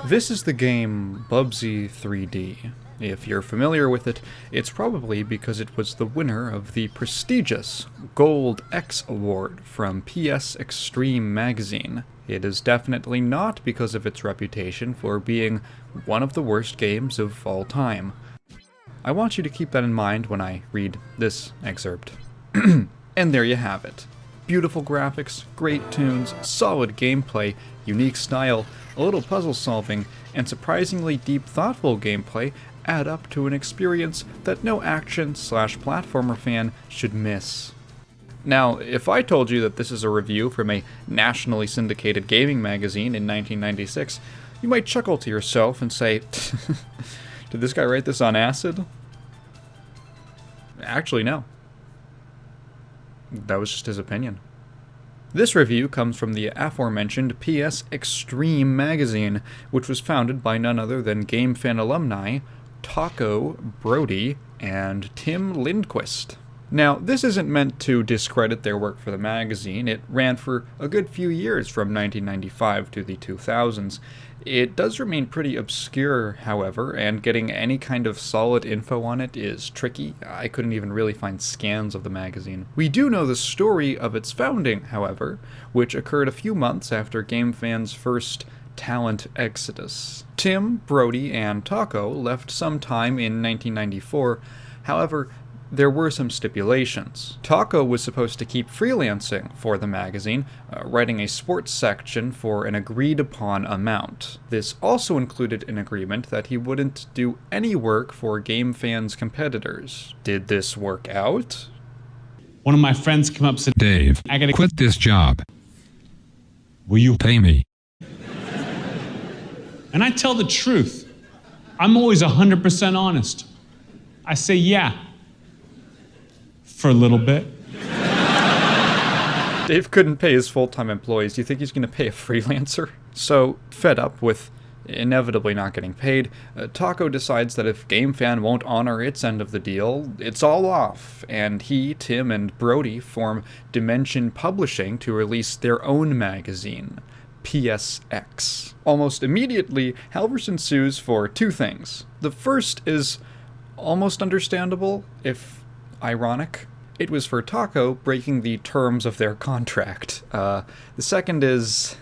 This is the game Bubsy 3D. If you're familiar with it, it's probably because it was the winner of the prestigious Gold X Award from PS Extreme magazine. It is definitely not because of its reputation for being one of the worst games of all time. I want you to keep that in mind when I read this excerpt. And there you have it. Beautiful graphics, great tunes, solid gameplay, unique style, a little puzzle solving, and surprisingly deep, thoughtful gameplay add up to an experience that no action/platformer fan should miss. Now, if I told you that this is a review from a nationally syndicated gaming magazine in 1996, you might chuckle to yourself and say, did this guy write this on acid? Actually, no. That was just his opinion. This review comes from the aforementioned PS Extreme magazine, which was founded by none other than GameFan alumni Taco Brody and Tim Lindquist. Now, this isn't meant to discredit their work for the magazine. It ran for a good few years from 1995 to the 2000s. It does remain pretty obscure, however, and getting any kind of solid info on it is tricky. I couldn't even really find scans of the magazine. We do know the story of its founding, however, which occurred a few months after GameFan's first talent exodus. Tim, Brody, and Taco left sometime in 1994. However, there were some stipulations. Taco was supposed to keep freelancing for the magazine, writing a sports section for an agreed-upon amount. This also included an agreement that he wouldn't do any work for GameFan's competitors. Did this work out? One of my friends came up and said, Dave, I gotta quit this job. Will you Pay me. And I tell the truth. I'm always 100% honest. I say, yeah. For a little bit. Dave couldn't pay his full-time employees. Do you think he's going to pay a freelancer? So, fed up with inevitably not getting paid, Taco decides that if GameFan won't honor its end of the deal, it's all off, and he, Tim, and Brody form Dimension Publishing to release their own magazine, PSX. Almost immediately, Halverson sues for two things. The first is almost understandable, if ironic. It was for Taco breaking the terms of their contract. The second is...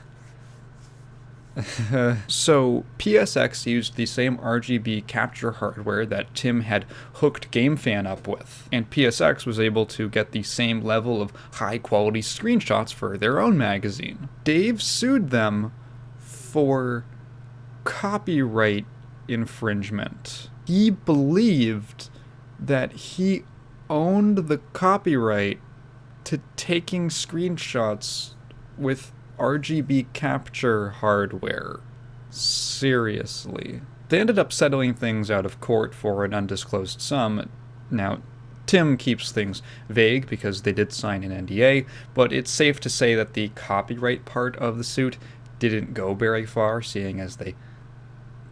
So, PSX used the same RGB capture hardware that Tim had hooked GameFan up with, and PSX was able to get the same level of high-quality screenshots for their own magazine. Dave sued them for copyright infringement. He believed that he owned the copyright to taking screenshots with RGB capture hardware. Seriously. They ended up settling things out of court for an undisclosed sum. Now, Tim keeps things vague because they did sign an NDA, but it's safe to say that the copyright part of the suit didn't go very far, seeing as they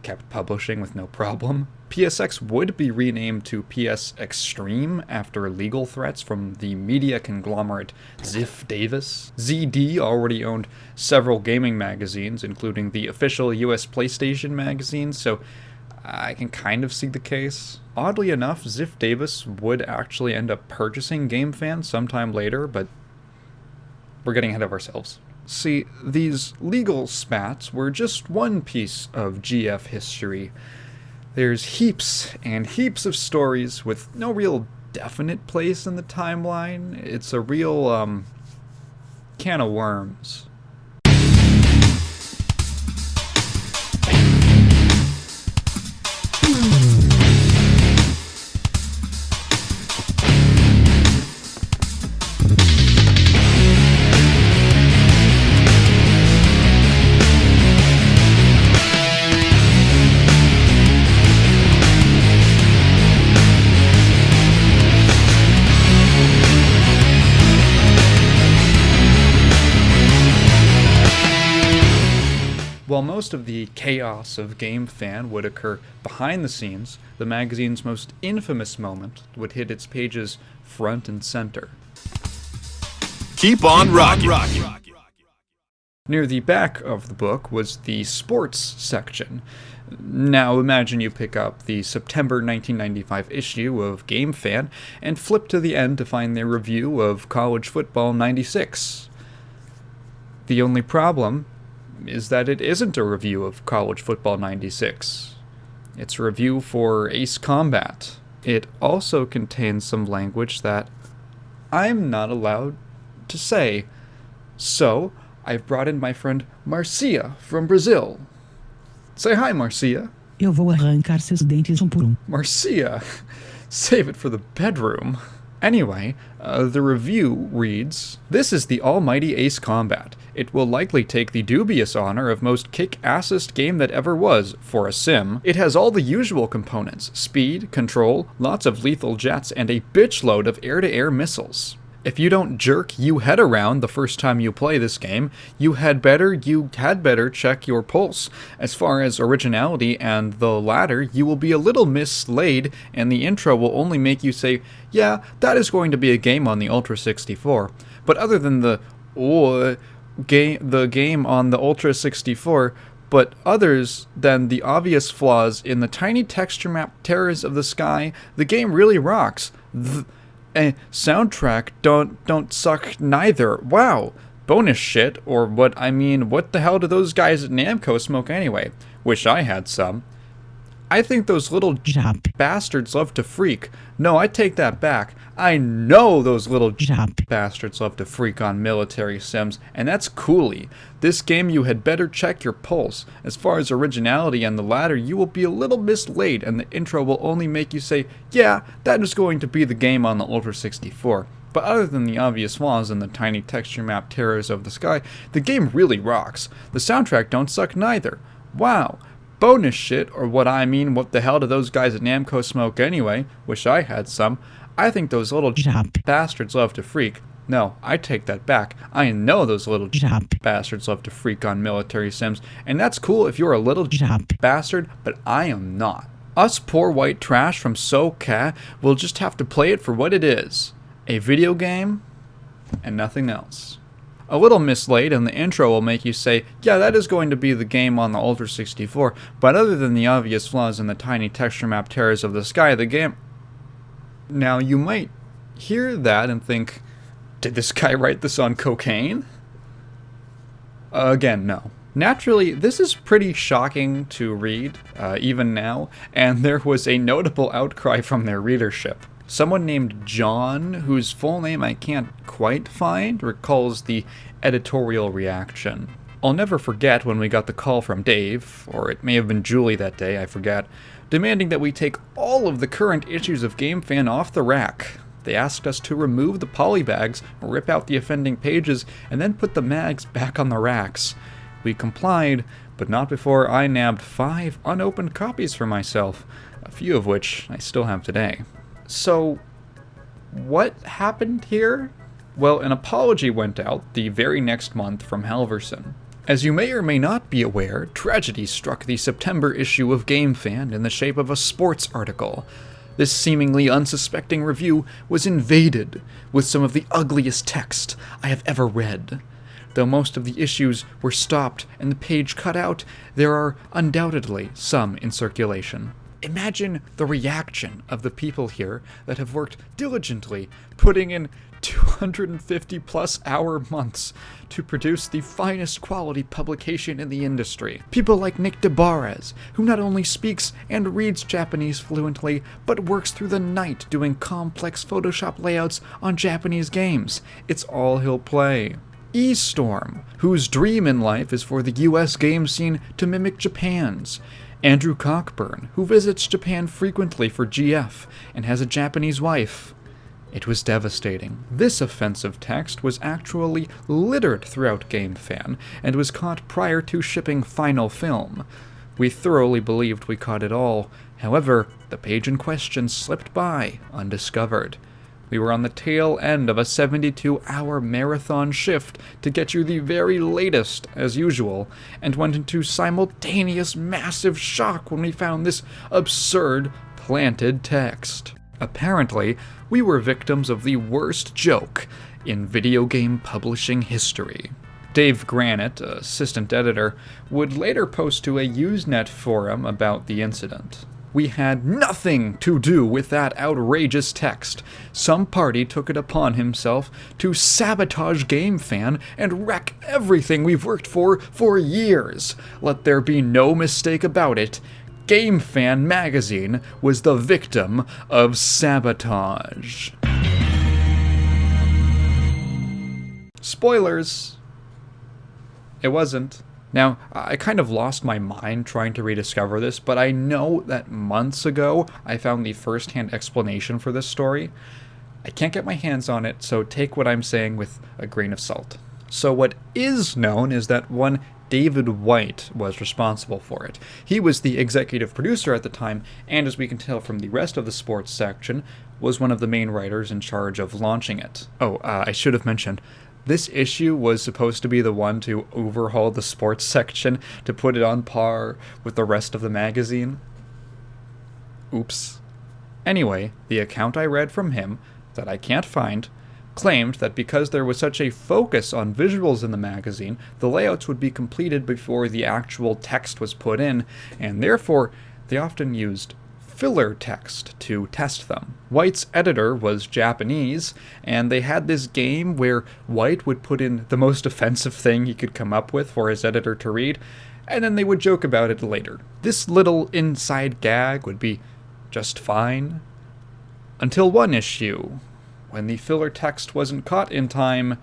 kept publishing with no problem. PSX would be renamed to PS Extreme after legal threats from the media conglomerate Ziff Davis. ZD already owned several gaming magazines, including the official US PlayStation magazine, so I can kind of see the case. Oddly enough, Ziff Davis would actually end up purchasing GameFan sometime later, but we're getting ahead of ourselves. See, these legal spats were just one piece of GF history. There's heaps and heaps of stories with no real definite place in the timeline. It's a real, can of worms. While most of the chaos of GameFan would occur behind the scenes, the magazine's most infamous moment would hit its pages front and center. Keep on rocking. Near the back of the book was the sports section. Now imagine you pick up the September 1995 issue of GameFan and flip to the end to find their review of College Football 96. The only problem is that it isn't a review of College Football 96. It's a review for Ace Combat. It also contains some language that I'm not allowed to say. So, I've brought in my friend Marcia from Brazil. Say hi, Marcia. Eu vou arrancar seus dentes por Marcia, save it for the bedroom. Anyway, the review reads, "This is the almighty Ace Combat. It will likely take the dubious honor of most kick-assest game that ever was, for a sim. It has all the usual components, speed, control, lots of lethal jets, and a bitch load of air-to-air missiles. If you don't jerk you head around the first time you play this game, you had better check your pulse. As far as originality and the latter, you will be a little mislaid, and the intro will only make you say, yeah, that is going to be a game on the Ultra 64. But other than the game on the Ultra 64, but others than the obvious flaws in the tiny texture map terrors of the sky, the game really rocks. Soundtrack don't suck neither. Wow. Bonus shit, or what the hell do those guys at Namco smoke anyway? Wish I had some. I think those little bastards love to freak. No, I take that back. I know those little bastards love to freak on military sims, and that's coolie. This game you had better check your pulse. As far as originality and the latter, you will be a little mislaid, and the intro will only make you say, yeah, that is going to be the game on the Ultra 64. But other than the obvious flaws and the tiny texture map terrors of the sky, the game really rocks. The soundtrack don't suck neither. Wow. Bonus shit, or what the hell do those guys at Namco smoke anyway? Wish I had some. I think those little bastards love to freak. No, I take that back. I know those little bastards love to freak on military sims, and that's cool if you're a little bastard, but I am not. Us poor white trash from SoCal will just have to play it for what it is. A video game, and nothing else. A little mislaid, and the intro will make you say, yeah, that is going to be the game on the Ultra 64, but other than the obvious flaws in the tiny texture map terrors of the sky, the game... Now, you might hear that and think, did this guy write this on cocaine? Again, no. Naturally, this is pretty shocking to read, even now, and there was a notable outcry from their readership. Someone named John, whose full name I can't quite find, recalls the editorial reaction. I'll never forget when we got the call from Dave, or it may have been Julie that day, I forget, demanding that we take all of the current issues of GameFan off the rack. They asked us to remove the polybags, rip out the offending pages, and then put the mags back on the racks. We complied, but not before I nabbed 5 unopened copies for myself, a few of which I still have today. So, what happened here? Well, an apology went out the very next month from Halverson. As you may or may not be aware, tragedy struck the September issue of GameFan in the shape of a sports article. This seemingly unsuspecting review was invaded with some of the ugliest text I have ever read. Though most of the issues were stopped and the page cut out, there are undoubtedly some in circulation. Imagine the reaction of the people here that have worked diligently, putting in 250 plus hour months to produce the finest quality publication in the industry. People like Nick DeBarres, who not only speaks and reads Japanese fluently, but works through the night doing complex Photoshop layouts on Japanese games. It's all he'll play. E-Storm, whose dream in life is for the US game scene to mimic Japan's. Andrew Cockburn, who visits Japan frequently for GF and has a Japanese wife. It was devastating. This offensive text was actually littered throughout GameFan and was caught prior to shipping final film. We thoroughly believed we caught it all. However, the page in question slipped by undiscovered. We were on the tail end of a 72-hour marathon shift to get you the very latest, as usual, and went into simultaneous massive shock when we found this absurd planted text. Apparently, we were victims of the worst joke in video game publishing history. Dave Granite, assistant editor, would later post to a Usenet forum about the incident. "We had nothing to do with that outrageous text. Some party took it upon himself to sabotage GameFan and wreck everything we've worked for years. Let there be no mistake about it. GameFan magazine was the victim of sabotage." Spoilers. It wasn't. Now, I kind of lost my mind trying to rediscover this, but I know that months ago I found the first-hand explanation for this story. I can't get my hands on it, so take what I'm saying with a grain of salt. So what is known is that one David White was responsible for it. He was the executive producer at the time, and as we can tell from the rest of the sports section, was one of the main writers in charge of launching it. I should have mentioned, this issue was supposed to be the one to overhaul the sports section to put it on par with the rest of the magazine. Oops. Anyway, the account I read from him, that I can't find, claimed that because there was such a focus on visuals in the magazine, the layouts would be completed before the actual text was put in, and therefore they often used filler text to test them. White's editor was Japanese, and they had this game where White would put in the most offensive thing he could come up with for his editor to read, and then they would joke about it later. This little inside gag would be just fine, until one issue, when the filler text wasn't caught in time.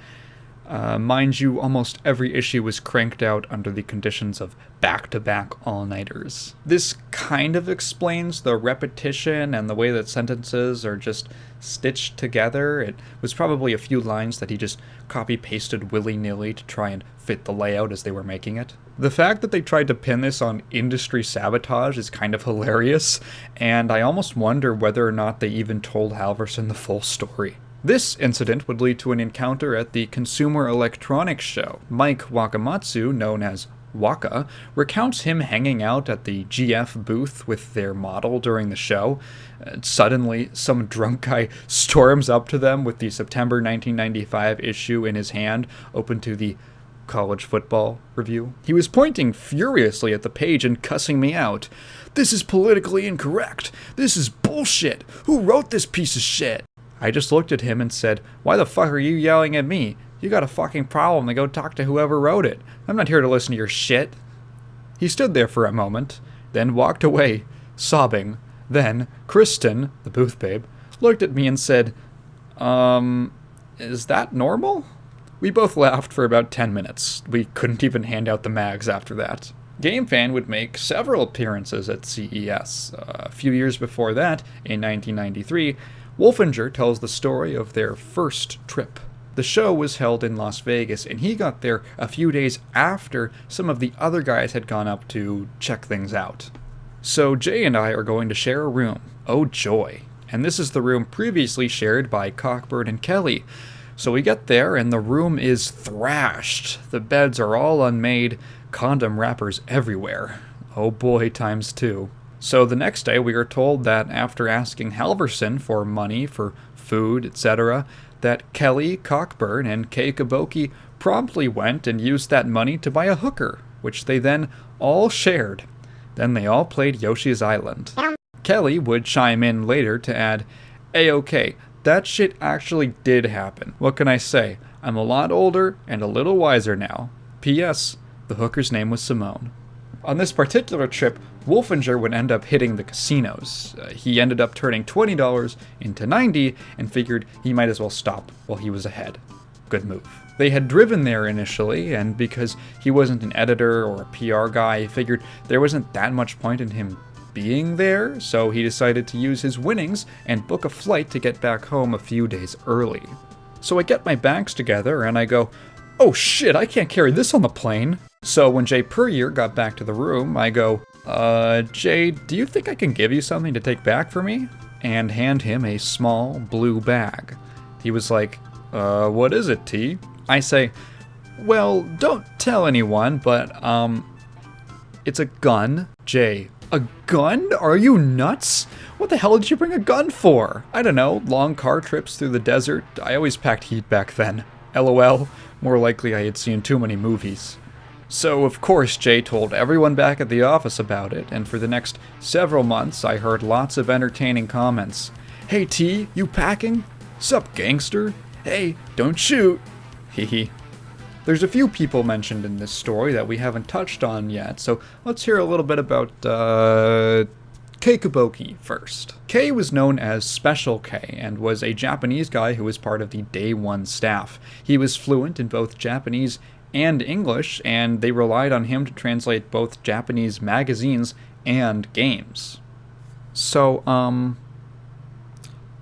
Mind you, almost every issue was cranked out under the conditions of back-to-back all-nighters. This kind of explains the repetition and the way that sentences are just stitched together. It was probably a few lines that he just copy-pasted willy-nilly to try and fit the layout as they were making it. The fact that they tried to pin this on industry sabotage is kind of hilarious, and I almost wonder whether or not they even told Halverson the full story. This incident would lead to an encounter at the Consumer Electronics Show. Mike Wakamatsu, known as Waka, recounts him hanging out at the GF booth with their model during the show. Suddenly, some drunk guy storms up to them with the September 1995 issue in his hand, open to the college football review. He was pointing furiously at the page and cussing me out. "This is politically incorrect. This is bullshit. Who wrote this piece of shit?" I just looked at him and said, "Why the fuck are you yelling at me? You got a fucking problem, then go talk to whoever wrote it. I'm not here to listen to your shit." He stood there for a moment, then walked away, sobbing. Then, Kristen, the booth babe, looked at me and said, "Is that normal?" We both laughed for about 10 minutes. We couldn't even hand out the mags after that. GameFan would make several appearances at CES. A few years before that, in 1993, Wolfinger tells the story of their first trip. The show was held in Las Vegas, and he got there a few days after some of the other guys had gone up to check things out. So Jay and I are going to share a room. Oh joy. And this is the room previously shared by Cockburn and Kelly. So we get there, and the room is thrashed. The beds are all unmade, condom wrappers everywhere. Oh boy, times two. So the next day we are told that after asking Halverson for money for food, etc., that Kelly, Cockburn, and Kei Kuboki promptly went and used that money to buy a hooker, which they then all shared. Then they all played Yoshi's Island. Kelly would chime in later to add, "A-okay, that shit actually did happen. What can I say? I'm a lot older and a little wiser now. P.S. The hooker's name was Simone." On this particular trip, Wolfinger would end up hitting the casinos. He ended up turning $20 into $90 and figured he might as well stop while he was ahead. Good move. They had driven there initially, and because he wasn't an editor or a PR guy, he figured there wasn't that much point in him being there, so he decided to use his winnings and book a flight to get back home a few days early. So I get my bags together and I go, "Oh shit, I can't carry this on the plane." So when Jay Puryear got back to the room, I go, Jay, do you think I can give you something to take back for me?" And hand him a small blue bag. He was like, "What is it, T?" I say, "Well, don't tell anyone, but, it's a gun." Jay, "A gun? Are you nuts? What the hell did you bring a gun for?" "I don't know, long car trips through the desert. I always packed heat back then." LOL, more likely I had seen too many movies. So, of course, Jay told everyone back at the office about it, and for the next several months, I heard lots of entertaining comments. Hey T, you packing? Sup, gangster? Hey, don't shoot! Hehe. There's a few people mentioned in this story that we haven't touched on yet, so let's hear a little bit about, Kei Kuboki first. Kei was known as Special K and was a Japanese guy who was part of the Day 1 staff. He was fluent in both Japanese and English, and they relied on him to translate both Japanese magazines and games. So,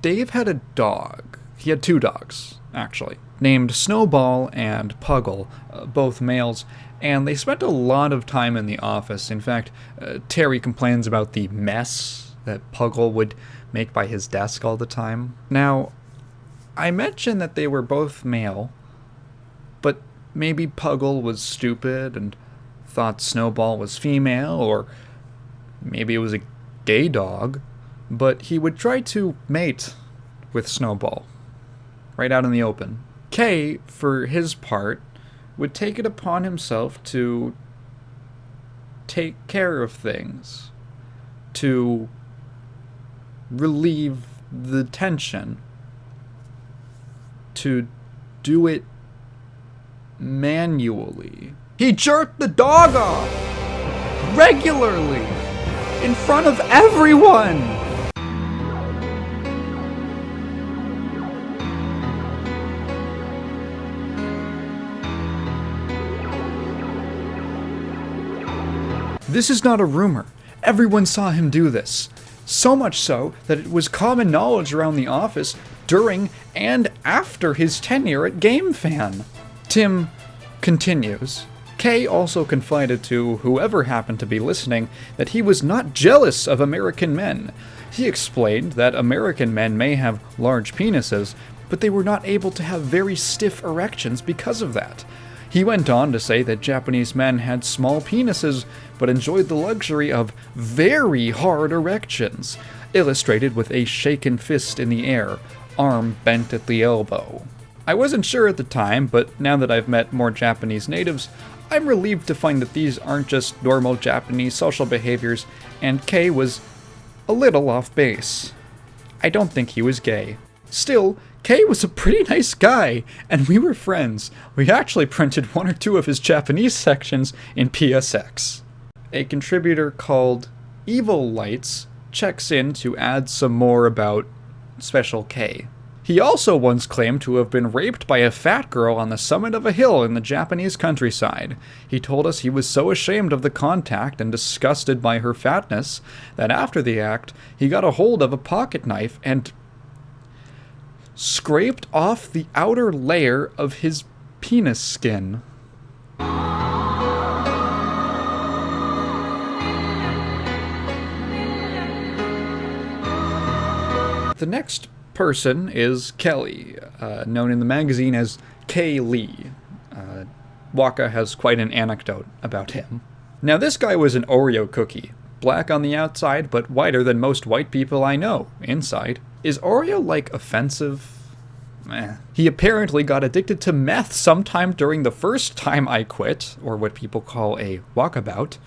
Dave had a dog. He had 2 dogs, actually, named Snowball and Puggle, both males, and they spent a lot of time in the office. In fact, Terry complains about the mess that Puggle would make by his desk all the time. Now, I mentioned that they were both male, but maybe Puggle was stupid and thought Snowball was female, or maybe it was a gay dog, but he would try to mate with Snowball, right out in the open. Kei, for his part, would take it upon himself to take care of things, to relieve the tension, to do it manually. He jerked the dog off regularly in front of everyone. This is not a rumor. Everyone saw him do this. So much so that it was common knowledge around the office during and after his tenure at GameFan. Tim continues. Kei also confided to whoever happened to be listening that he was not jealous of American men. He explained that American men may have large penises, but they were not able to have very stiff erections because of that. He went on to say that Japanese men had small penises, but enjoyed the luxury of very hard erections, illustrated with a shaken fist in the air, arm bent at the elbow. I wasn't sure at the time, but now that I've met more Japanese natives, I'm relieved to find that these aren't just normal Japanese social behaviors, and Kei was a little off base. I don't think he was gay. Still, Kei was a pretty nice guy, and we were friends. We actually printed 1 or 2 of his Japanese sections in PSX. A contributor called Evil Lights checks in to add some more about Special K. He also once claimed to have been raped by a fat girl on the summit of a hill in the Japanese countryside. He told us he was so ashamed of the contact and disgusted by her fatness that after the act, he got a hold of a pocket knife and scraped off the outer layer of his penis skin. The next person is Kelly, known in the magazine as K. Lee. Waka has quite an anecdote about him. Now, this guy was an Oreo cookie. Black on the outside, but whiter than most white people I know inside. Is Oreo, like, offensive? He apparently got addicted to meth sometime during the first time I quit, or what people call a walkabout.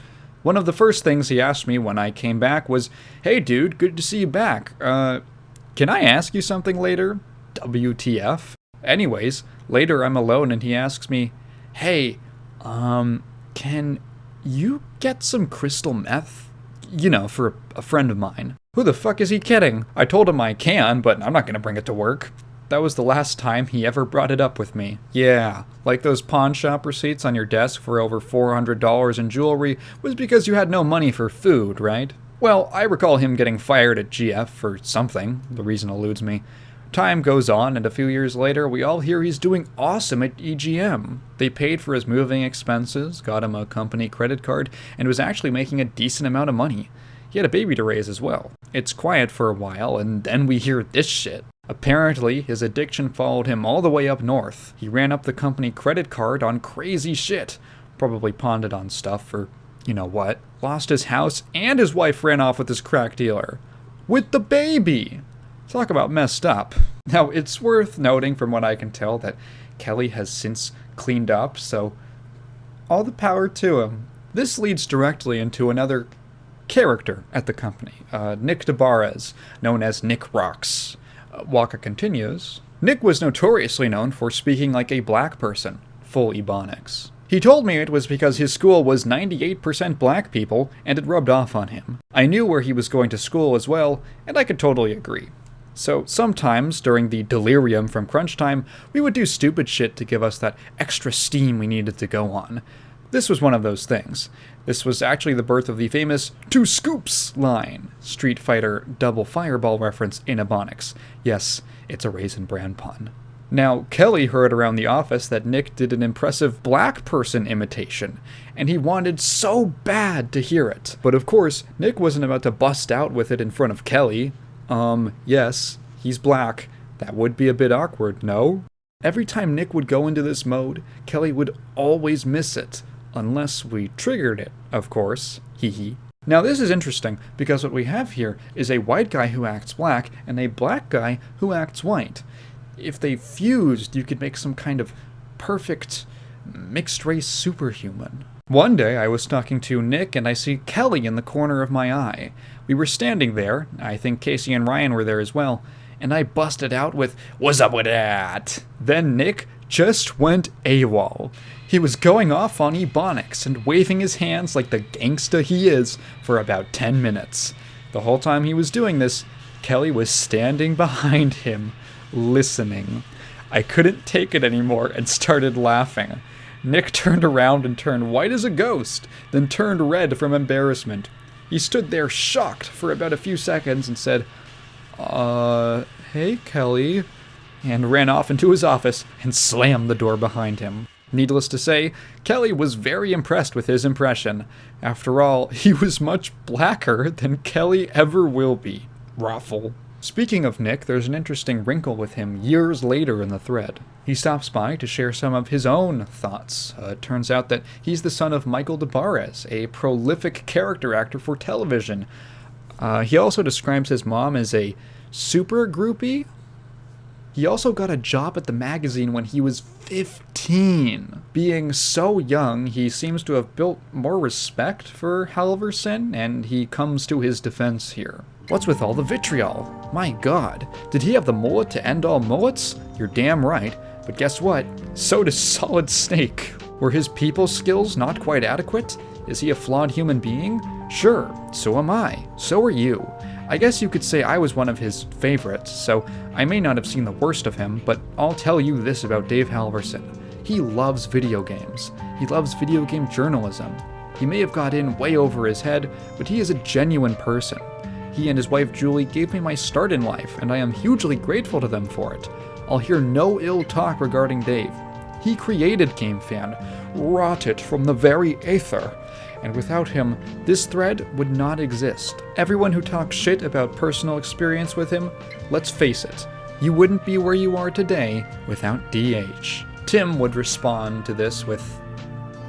One of the first things he asked me when I came back was, "Hey dude, good to see you back. Can I ask you something later?" WTF? Anyways, later I'm alone and he asks me, "Hey, can you get some crystal meth? You know, for a friend of mine." Who the fuck is he kidding? I told him I can, but I'm not gonna bring it to work. That was the last time he ever brought it up with me. Yeah, like those pawn shop receipts on your desk for over $400 in jewelry was because you had no money for food, right? Well, I recall him getting fired at GF for something. The reason eludes me. Time goes on, and a few years later, we all hear he's doing awesome at EGM. They paid for his moving expenses, got him a company credit card, and was actually making a decent amount of money. He had a baby to raise as well. It's quiet for a while, and then we hear this shit. Apparently, his addiction followed him all the way up north. He ran up the company credit card on crazy shit. Probably pawned it on stuff for you know what. Lost his house, and his wife ran off with his crack dealer. With the baby! Talk about messed up. Now, it's worth noting from what I can tell that Kelly has since cleaned up, so all the power to him. This leads directly into another character at the company, Nick DeBarres, known as Nick Rocks. Waka continues, Nick was notoriously known for speaking like a black person, full Ebonics. He told me it was because his school was 98% black people, and it rubbed off on him. I knew where he was going to school as well, and I could totally agree. So sometimes, during the delirium from crunch time, we would do stupid shit to give us that extra steam we needed to go on. This was one of those things. This was actually the birth of the famous 2 scoops line, Street Fighter double fireball reference in Ebonics. Yes, it's a Raisin Bran pun. Now, Kelly heard around the office that Nick did an impressive black person imitation, and he wanted so bad to hear it. But of course, Nick wasn't about to bust out with it in front of Kelly. Yes, he's black. That would be a bit awkward, no? Every time Nick would go into this mode, Kelly would always miss it. Unless we triggered it, of course. Hee hee. Now this is interesting, because what we have here is a white guy who acts black, and a black guy who acts white. If they fused, you could make some kind of perfect mixed-race superhuman. One day, I was talking to Nick, and I see Kelly in the corner of my eye. We were standing there, I think Casey and Ryan were there as well, and I busted out with, "What's up with that?" Then Nick just went AWOL. He was going off on Ebonics and waving his hands like the gangsta he is for about 10 minutes. The whole time he was doing this, Kelly was standing behind him, listening. I couldn't take it anymore and started laughing. Nick turned around and turned white as a ghost, then turned red from embarrassment. He stood there shocked for about a few seconds and said, hey Kelly, and ran off into his office and slammed the door behind him. Needless to say, Kelly was very impressed with his impression. After all, he was much blacker than Kelly ever will be. Raffle. Speaking of Nick, there's an interesting wrinkle with him years later in the thread. He stops by to share some of his own thoughts. It turns out that he's the son of Michael DeBarres, a prolific character actor for television. He also describes his mom as a super groupie. He also got a job at the magazine when he was 15. Being so young, he seems to have built more respect for Halverson, and he comes to his defense here. What's with all the vitriol? My god, did he have the mullet to end all mullets? You're damn right, but guess what? So does Solid Snake. Were his people skills not quite adequate? Is he a flawed human being? Sure, so am I. So are you. I guess you could say I was one of his favorites, so I may not have seen the worst of him, but I'll tell you this about Dave Halverson. He loves video games. He loves video game journalism. He may have got in way over his head, but he is a genuine person. He and his wife Julie gave me my start in life, and I am hugely grateful to them for it. I'll hear no ill talk regarding Dave. He created GameFan, wrought it from the very aether, and without him, this thread would not exist. Everyone who talks shit about personal experience with him, let's face it, you wouldn't be where you are today without DH. Tim would respond to this with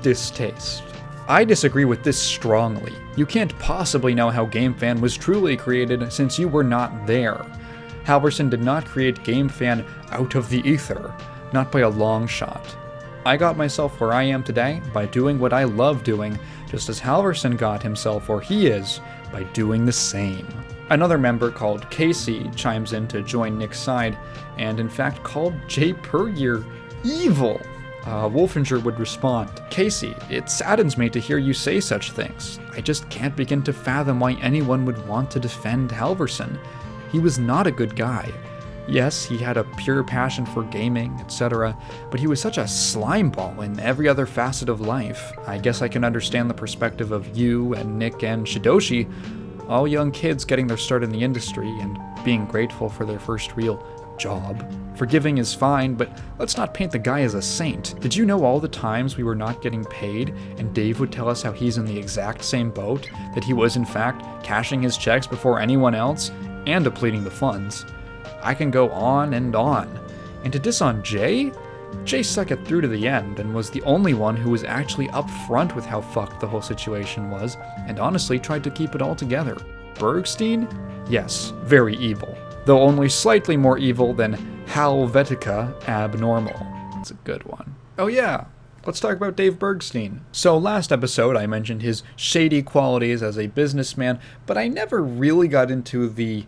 distaste. I disagree with this strongly. You can't possibly know how GameFan was truly created since you were not there. Halverson did not create GameFan out of the ether, not by a long shot. I got myself where I am today by doing what I love doing, just as Halverson got himself where he is by doing the same. Another member called Casey chimes in to join Nick's side, and in fact called Jay Pergier evil. Wolfinger would respond, Casey, it saddens me to hear you say such things. I just can't begin to fathom why anyone would want to defend Halverson. He was not a good guy. Yes, he had a pure passion for gaming, etc., but he was such a slimeball in every other facet of life. I guess I can understand the perspective of you and Nick and Shidoshi, all young kids getting their start in the industry and being grateful for their first real job. Forgiving is fine, but let's not paint the guy as a saint. Did you know all the times we were not getting paid, and Dave would tell us how he's in the exact same boat, that he was in fact cashing his checks before anyone else, and depleting the funds? I can go on and on. And to diss on Jay? Jay stuck it through to the end and was the only one who was actually upfront with how fucked the whole situation was, and honestly tried to keep it all together. Bergstein? Yes, very evil, though only slightly more evil than Helvetica abnormal. It's a good one. Oh yeah, let's talk about Dave Bergstein. So last episode I mentioned his shady qualities as a businessman, but I never really got into the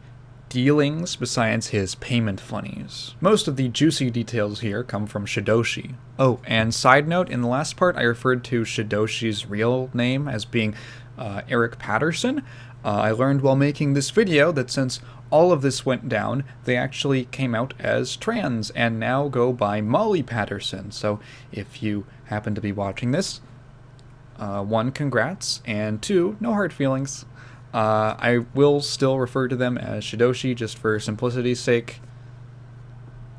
dealings besides his payment funnies. Most of the juicy details here come from Shidoshi. Oh, and side note, in the last part I referred to Shidoshi's real name as being Eric Patterson. I learned while making this video that since all of this went down, they actually came out as trans and now go by Molly Patterson. So if you happen to be watching this, 1, congrats, and 2, no hard feelings. I will still refer to them as Shidoshi just for simplicity's sake.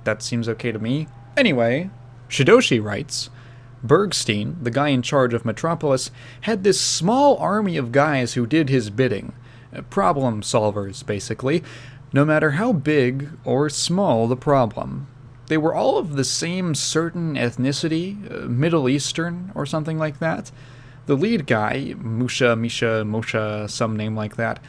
That seems okay to me. Anyway, Shidoshi writes, Bergstein, the guy in charge of Metropolis, had this small army of guys who did his bidding. Problem solvers, basically, no matter how big or small the problem. They were all of the same certain ethnicity, Middle Eastern or something like that. The lead guy, Moshe, some name like that,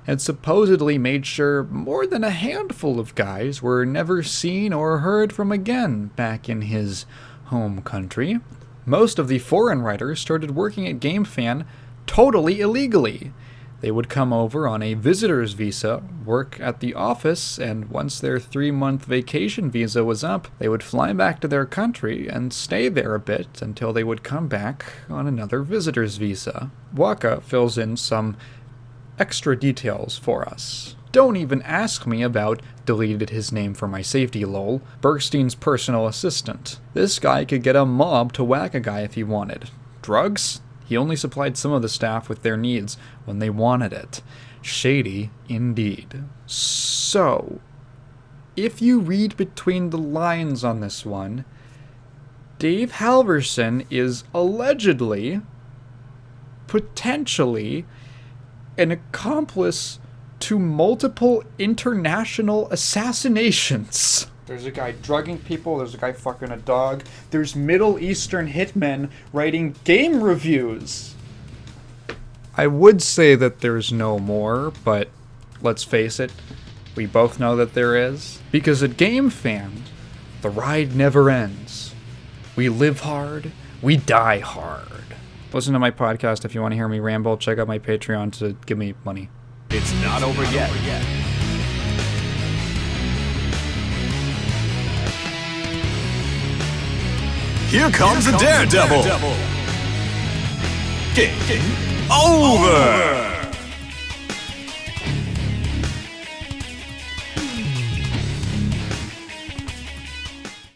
had supposedly made sure more than a handful of guys were never seen or heard from again back in his home country. Most of the foreign writers started working at GameFan totally illegally. They would come over on a visitor's visa, work at the office, and once their 3-month vacation visa was up, they would fly back to their country and stay there a bit until they would come back on another visitor's visa. Waka fills in some extra details for us. Don't even ask me about deleted his name for my safety lol, Bergstein's personal assistant. This guy could get a mob to whack a guy if he wanted. Drugs? He only supplied some of the staff with their needs when they wanted it. Shady indeed. So, if you read between the lines on this one, Dave Halverson is allegedly, potentially, an accomplice to multiple international assassinations. There's a guy drugging people, there's a guy fucking a dog, there's Middle Eastern hitmen writing game reviews. I would say that there's no more, but let's face it, we both know that there is. Because at GameFan, the ride never ends. We live hard, we die hard. Listen to my podcast if you want to hear me ramble. Check out my Patreon to give me money. It's not over yet. Here comes a daredevil. Game over.